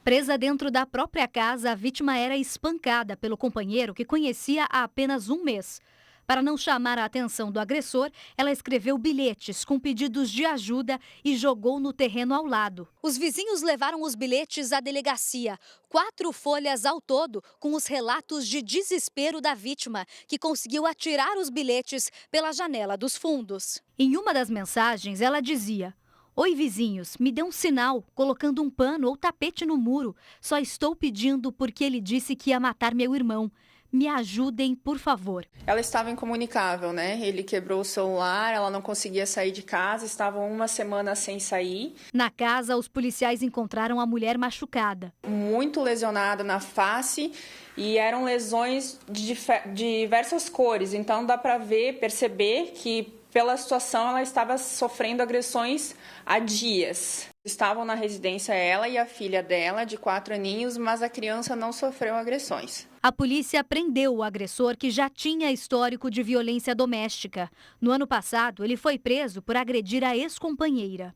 Presa dentro da própria casa, a vítima era espancada pelo companheiro que conhecia há apenas um mês. Para não chamar a atenção do agressor, ela escreveu bilhetes com pedidos de ajuda e jogou no terreno ao lado. Os vizinhos levaram os bilhetes à delegacia, 4 folhas ao todo, com os relatos de desespero da vítima, que conseguiu atirar os bilhetes pela janela dos fundos. Em uma das mensagens, ela dizia: "Oi, vizinhos, me dê um sinal, colocando um pano ou tapete no muro. Só estou pedindo porque ele disse que ia matar meu irmão. Me ajudem, por favor." Ela estava incomunicável, né? Ele quebrou o celular, ela não conseguia sair de casa, estavam 1 semana sem sair. Na casa, os policiais encontraram a mulher machucada. Muito lesionada na face e eram lesões de diversas cores. Então dá para perceber que pela situação ela estava sofrendo agressões há dias. Estavam na residência ela e a filha dela, de 4 aninhos, mas a criança não sofreu agressões. A polícia prendeu o agressor, que já tinha histórico de violência doméstica. No ano passado, ele foi preso por agredir a ex-companheira.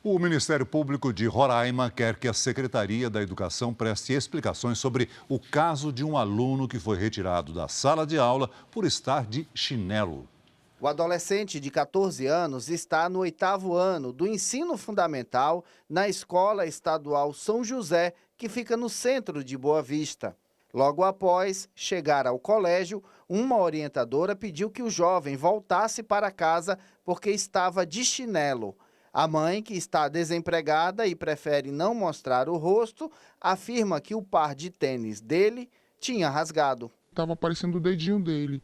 O Ministério Público de Roraima quer que a Secretaria da Educação preste explicações sobre o caso de um aluno que foi retirado da sala de aula por estar de chinelo. O adolescente de 14 anos está no 8º ano do ensino fundamental na Escola Estadual São José, que fica no centro de Boa Vista. Logo após chegar ao colégio, uma orientadora pediu que o jovem voltasse para casa porque estava de chinelo. A mãe, que está desempregada e prefere não mostrar o rosto, afirma que o par de tênis dele tinha rasgado. Estava aparecendo o dedinho dele.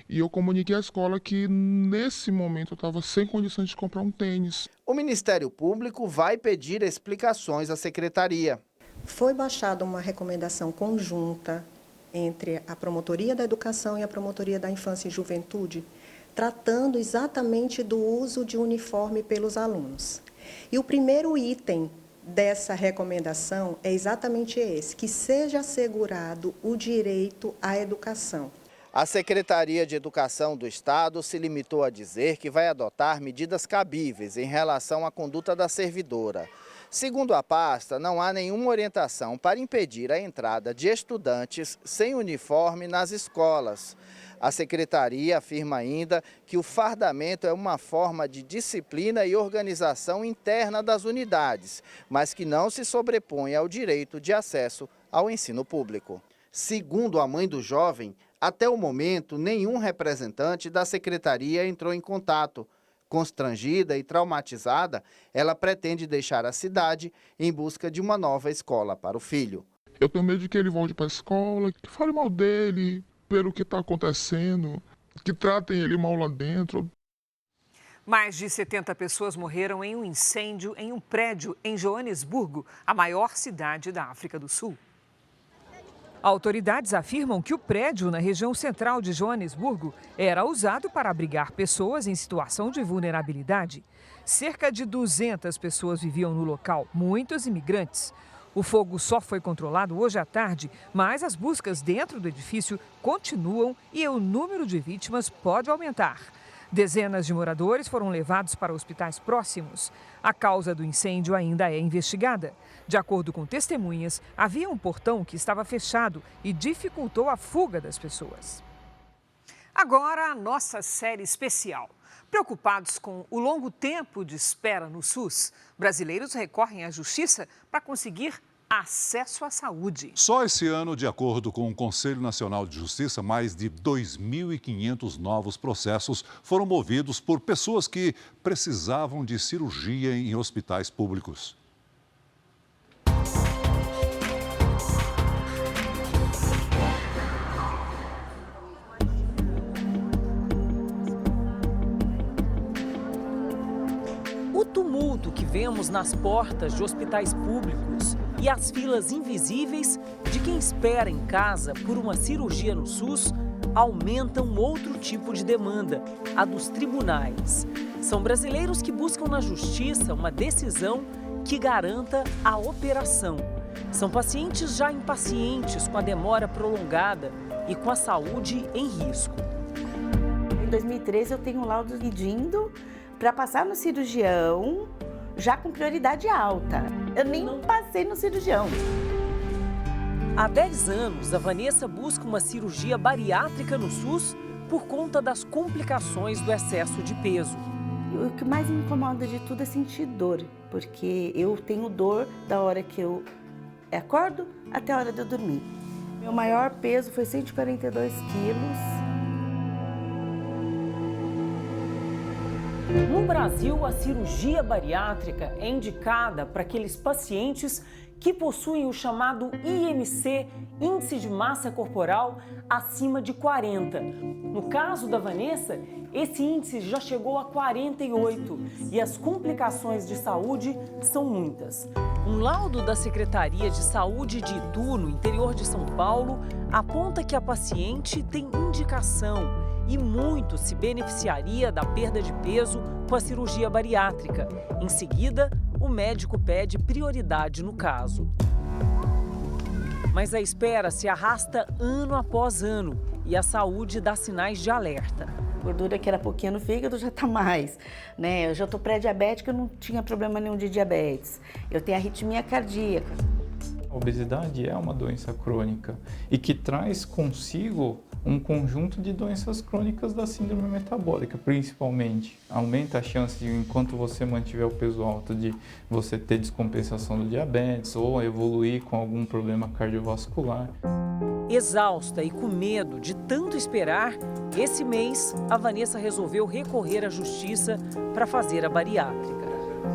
E eu comuniquei à escola que, nesse momento, eu estava sem condições de comprar um tênis. O Ministério Público vai pedir explicações à secretaria. Foi baixada uma recomendação conjunta entre a Promotoria da Educação e a Promotoria da Infância e Juventude, tratando exatamente do uso de uniforme pelos alunos. E o primeiro item dessa recomendação é exatamente esse, que seja assegurado o direito à educação. A Secretaria de Educação do Estado se limitou a dizer que vai adotar medidas cabíveis em relação à conduta da servidora. Segundo a pasta, não há nenhuma orientação para impedir a entrada de estudantes sem uniforme nas escolas. A secretaria afirma ainda que o fardamento é uma forma de disciplina e organização interna das unidades, mas que não se sobrepõe ao direito de acesso ao ensino público. Segundo a mãe do jovem, até o momento, nenhum representante da secretaria entrou em contato. Constrangida e traumatizada, ela pretende deixar a cidade em busca de uma nova escola para o filho. Eu tenho medo de que ele volte para a escola, que fale mal dele, pelo que está acontecendo, que tratem ele mal lá dentro. Mais de 70 pessoas morreram em um incêndio em um prédio em Joanesburgo, a maior cidade da África do Sul. Autoridades afirmam que o prédio na região central de Joanesburgo era usado para abrigar pessoas em situação de vulnerabilidade. Cerca de 200 pessoas viviam no local, muitos imigrantes. O fogo só foi controlado hoje à tarde, mas as buscas dentro do edifício continuam e o número de vítimas pode aumentar. Dezenas de moradores foram levados para hospitais próximos. A causa do incêndio ainda é investigada. De acordo com testemunhas, havia um portão que estava fechado e dificultou a fuga das pessoas. Agora, a nossa série especial. Preocupados com o longo tempo de espera no SUS, brasileiros recorrem à justiça para conseguir acesso à saúde. Só esse ano, de acordo com o Conselho Nacional de Justiça, mais de 2.500 novos processos foram movidos por pessoas que precisavam de cirurgia em hospitais públicos. O tumulto que vemos nas portas de hospitais públicos e as filas invisíveis de quem espera em casa por uma cirurgia no SUS aumentam outro tipo de demanda, a dos tribunais. São brasileiros que buscam na justiça uma decisão que garanta a operação. São pacientes já impacientes com a demora prolongada e com a saúde em risco. Em 2013 eu tenho um laudo pedindo para passar no cirurgião já com prioridade alta. Eu nem passei no cirurgião. Há 10 anos, a Vanessa busca uma cirurgia bariátrica no SUS por conta das complicações do excesso de peso. O que mais me incomoda de tudo é sentir dor, porque eu tenho dor da hora que eu acordo até a hora de eu dormir. Meu maior peso foi 142 quilos. No Brasil, a cirurgia bariátrica é indicada para aqueles pacientes que possuem o chamado IMC, Índice de Massa Corporal, acima de 40. No caso da Vanessa, esse índice já chegou a 48 e as complicações de saúde são muitas. Um laudo da Secretaria de Saúde de Itu, no interior de São Paulo, aponta que a paciente tem indicação e muito se beneficiaria da perda de peso com a cirurgia bariátrica. Em seguida, o médico pede prioridade no caso. Mas a espera se arrasta ano após ano e a saúde dá sinais de alerta. A gordura que era pouquinha no fígado já está mais, né? Eu já estou pré-diabética, eu não tinha problema nenhum de diabetes. Eu tenho arritmia cardíaca. A obesidade é uma doença crônica e que traz consigo um conjunto de doenças crônicas da síndrome metabólica, principalmente. Aumenta a chance de, enquanto você mantiver o peso alto, de você ter descompensação do diabetes ou evoluir com algum problema cardiovascular. Exausta e com medo de tanto esperar, esse mês a Vanessa resolveu recorrer à justiça para fazer a bariátrica.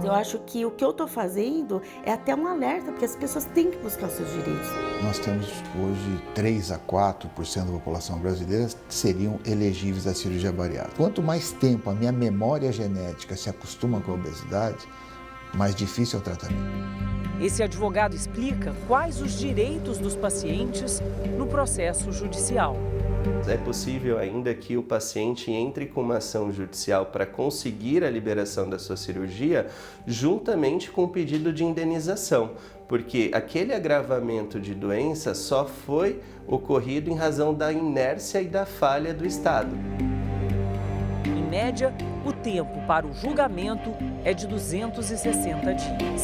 Eu acho que o que eu estou fazendo é até um alerta, porque as pessoas têm que buscar os seus direitos. Nós temos hoje 3 a 4% da população brasileira seriam elegíveis à cirurgia bariátrica. Quanto mais tempo a minha memória genética se acostuma com a obesidade, mais difícil é o tratamento. Esse advogado explica quais os direitos dos pacientes no processo judicial. É possível ainda que o paciente entre com uma ação judicial para conseguir a liberação da sua cirurgia, juntamente com o pedido de indenização, porque aquele agravamento de doença só foi ocorrido em razão da inércia e da falha do Estado. Em média, o tempo para o julgamento é de 260 dias.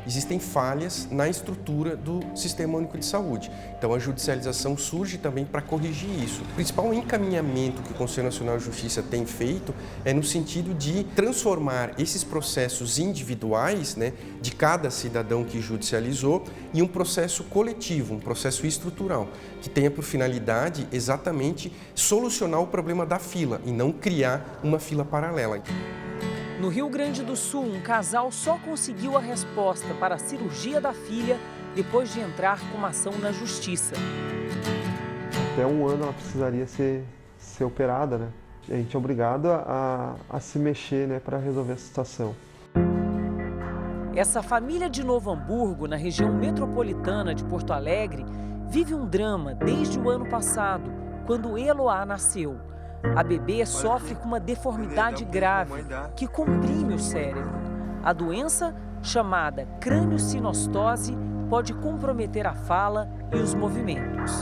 Existem falhas na estrutura do Sistema Único de Saúde. Então, a judicialização surge também para corrigir isso. O principal encaminhamento que o Conselho Nacional de Justiça tem feito é no sentido de transformar esses processos individuais, de cada cidadão que judicializou, em um processo coletivo, um processo estrutural, que tenha por finalidade exatamente solucionar o problema da fila e não criar uma fila paralela. No Rio Grande do Sul, um casal só conseguiu a resposta para a cirurgia da filha depois de entrar com uma ação na justiça. Até 1 ano ela precisaria ser operada, né? E a gente é obrigado a se mexer, para resolver a situação. Essa família de Novo Hamburgo, na região metropolitana de Porto Alegre, vive um drama desde o ano passado, quando Eloá nasceu. A bebê sofre com uma deformidade grave que comprime o cérebro. A doença, chamada crâniosinostose, pode comprometer a fala e os movimentos.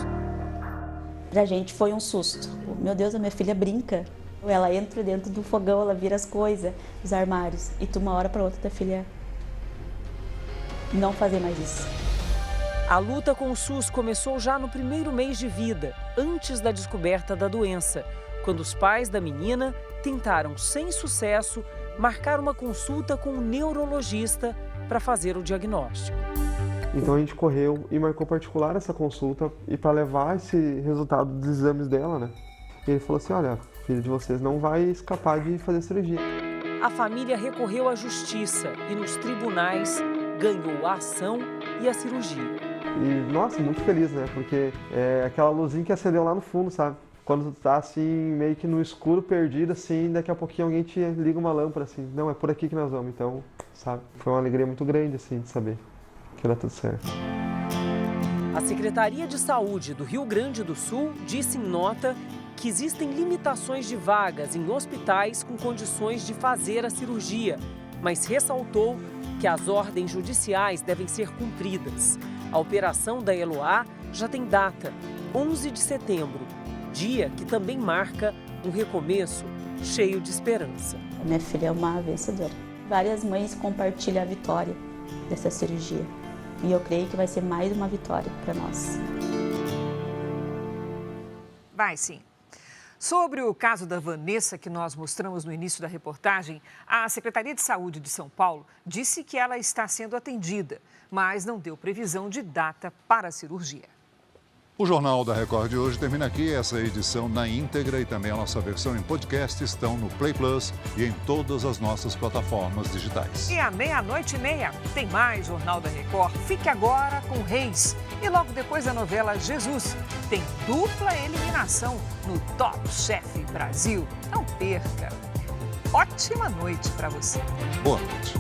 Pra gente foi um susto. Meu Deus, a minha filha brinca. Ela entra dentro do fogão, ela vira as coisas, os armários. E de uma hora para outra da filha não fazer mais isso. A luta com o SUS começou já no primeiro mês de vida, antes da descoberta da doença, quando os pais da menina tentaram, sem sucesso, marcar uma consulta com um neurologista para fazer o diagnóstico. Então a gente correu e marcou particular essa consulta e para levar esse resultado dos exames dela, né? E ele falou assim, olha, a filha de vocês não vai escapar de fazer cirurgia. A família recorreu à justiça e nos tribunais ganhou a ação e a cirurgia. E, nossa, muito feliz, né? Porque é aquela luzinha que acendeu lá no fundo, sabe? Quando tu tá assim, meio que no escuro, perdido, assim, daqui a pouquinho alguém te liga uma lâmpada, assim, não, é por aqui que nós vamos. Então, sabe? Foi uma alegria muito grande, assim, de saber que era tudo certo. A Secretaria de Saúde do Rio Grande do Sul disse em nota que existem limitações de vagas em hospitais com condições de fazer a cirurgia, mas ressaltou que as ordens judiciais devem ser cumpridas. A operação da Eloá já tem data, 11 de setembro, dia que também marca um recomeço cheio de esperança. A minha filha é uma vencedora. Várias mães compartilham a vitória dessa cirurgia. E eu creio que vai ser mais uma vitória para nós. Vai sim. Sobre o caso da Vanessa, que nós mostramos no início da reportagem, a Secretaria de Saúde de São Paulo disse que ela está sendo atendida, mas não deu previsão de data para a cirurgia. O Jornal da Record de hoje termina aqui. Essa edição na íntegra e também a nossa versão em podcast estão no Play Plus e em todas as nossas plataformas digitais. E à 00:30 tem mais Jornal da Record. Fique agora com Reis. E logo depois da novela Jesus, tem dupla eliminação no Top Chef Brasil. Não perca. Ótima noite para você. Boa noite.